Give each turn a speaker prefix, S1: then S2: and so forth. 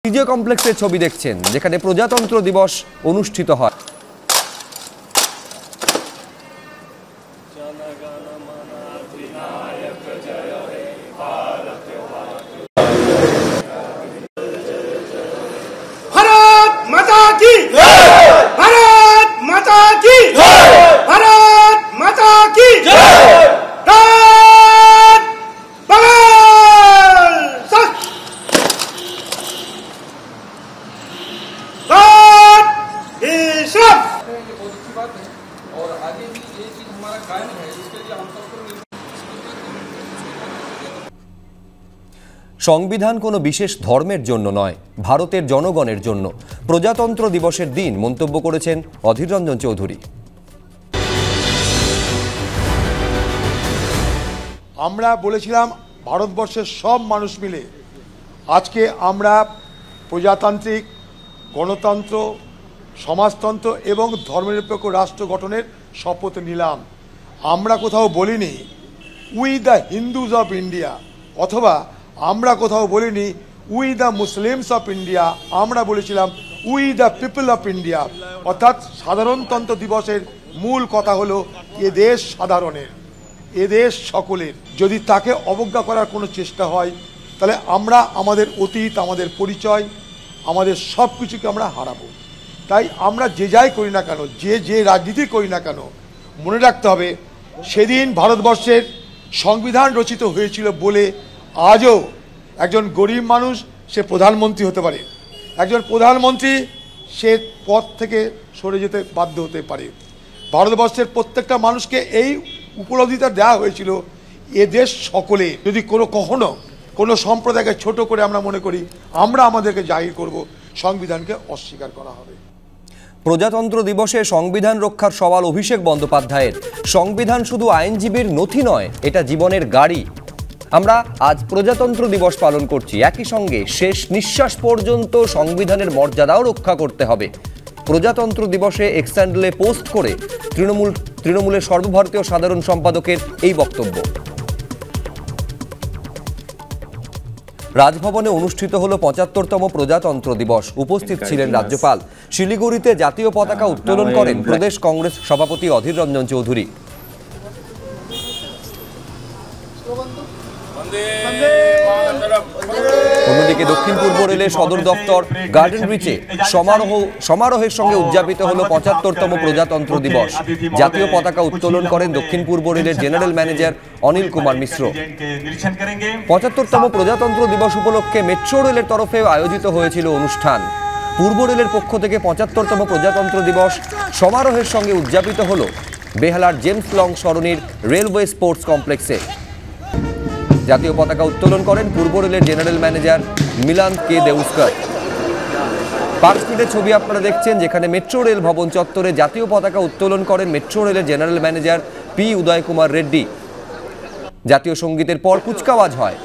S1: বিজয় কমপ্লেক্সের ছবি দেখছেন, যেখানে প্রজাতন্ত্র দিবস অনুষ্ঠিত হয়।
S2: भारत माता की जय, भारत माता की जय, भारत माता की जय।
S3: और आगे भी ये चीज हमारा कायम है, इसके लिए हम सबको
S1: সংবিধান কোনো বিশেষ ধর্মের জন্য নয়, ভারতের জনগণের জন্য। প্রজাতন্ত্র দিবসের দিন মন্তব্য করেছেন অধীর রঞ্জন চৌধুরী।
S4: আমরা বলেছিলাম ভারতবর্ষের সব মানুষ মিলে আজকে আমরা প্রজাতান্ত্রিক, গণতন্ত্র, সমাজতন্ত্র এবং ধর্মনিরপেক্ষ রাষ্ট্র গঠনের শপথ নিলাম। আমরা কোথাও বলিনি we the Hindus of India, অথবা আমরা কোথাও বলিনি we the Muslims of India. আমরা বলেছিলাম we the people of India. অর্থাৎ সাধারণতন্ত্র দিবসের মূল কথা হলো এ দেশ সাধারণের, এ দেশ সকলের। যদি তাকে অবজ্ঞা করার কোনো চেষ্টা হয় তাহলে আমরা আমাদের অতীত, আমাদের পরিচয়, আমাদের সব কিছুকে আমরা হারাবো। তাই আমরা যে যাই করি না কেন, যে রাজনীতি করি না কেন, মনে রাখতে হবে সেদিন ভারতবর্ষের সংবিধান রচিত হয়েছিল বলে আজও একজন গরিব মানুষ সে প্রধানমন্ত্রী হতে পারে, একজন প্রধানমন্ত্রী সে পদ থেকে সরে যেতে বাধ্য হতে পারে। ভারতবর্ষের প্রত্যেকটা মানুষকে এই উপলব্ধিটা দেওয়া হয়েছিল এ দেশ সকলে। যদি কখনো কোনো সম্প্রদায়কে ছোট করে আমরা মনে করি, আমরা আমাদেরকে জাহির করব, সংবিধানকে অস্বীকার করা হবে।
S1: প্রজাতন্ত্র দিবসে সংবিধান রক্ষার সওয়াল অভিষেক বন্দ্যোপাধ্যায়ের। সংবিধান শুধু আইনজীবীর নথি নয়, এটা জীবনের গাড়ি। আমরা আজ প্রজাতন্ত্র দিবস পালন করছি, একই সঙ্গে শেষ নিঃশ্বাস পর্যন্ত সংবিধানের মর্যাদাও রক্ষা করতে হবে। প্রজাতন্ত্র দিবসে এক্স হ্যান্ডেলে পোস্ট করে তৃণমূলের সর্বভারতীয় সাধারণ সম্পাদকের এই বক্তব্য। রাজভবনে অনুষ্ঠিত হলো ৭৫তম প্রজাতন্ত্র দিবস। উপস্থিত ছিলেন রাজ্যপাল। শিলিগুড়িতে জাতীয় পতাকা উত্তোলন করেন প্রদেশ কংগ্রেস সভাপতি অধীর রঞ্জন চৌধুরী। অন্যদিকে দক্ষিণ পূর্ব রেলের সদর দপ্তর গার্ডেন ব্রিজে সমারোহের সঙ্গে উদযাপিত হলো ৭৫তম প্রজাতন্ত্র দিবস। জাতীয় পতাকা উত্তোলন করেন দক্ষিণ পূর্ব রেলের জেনারেল ম্যানেজার অনিল কুমার মিশ্র। ৭৫তম প্রজাতন্ত্র দিবস উপলক্ষে মেট্রো রেলের তরফে আয়োজিত হয়েছিল অনুষ্ঠান। পূর্ব রেলের পক্ষ থেকে ৭৫তম প্রজাতন্ত্র দিবস সমারোহের সঙ্গে উদযাপিত হলো বেহালার জেমস লং সরণির রেলওয়ে স্পোর্টস কমপ্লেক্সে। জাতীয় পতাকা উত্তোলন করেন পূর্ব রেলের জেনারেল ম্যানেজার মিলান কে দেউস্কর। পার্ক স্ট্রিটের ছবি আপনারা দেখছেন, যেখানে মেট্রো রেল ভবন চত্বরে জাতীয় পতাকা উত্তোলন করেন মেট্রো রেলের জেনারেল ম্যানেজার পি উদয় কুমার রেড্ডি। জাতীয় সঙ্গীতের পর কুচকাওয়াজ হয়।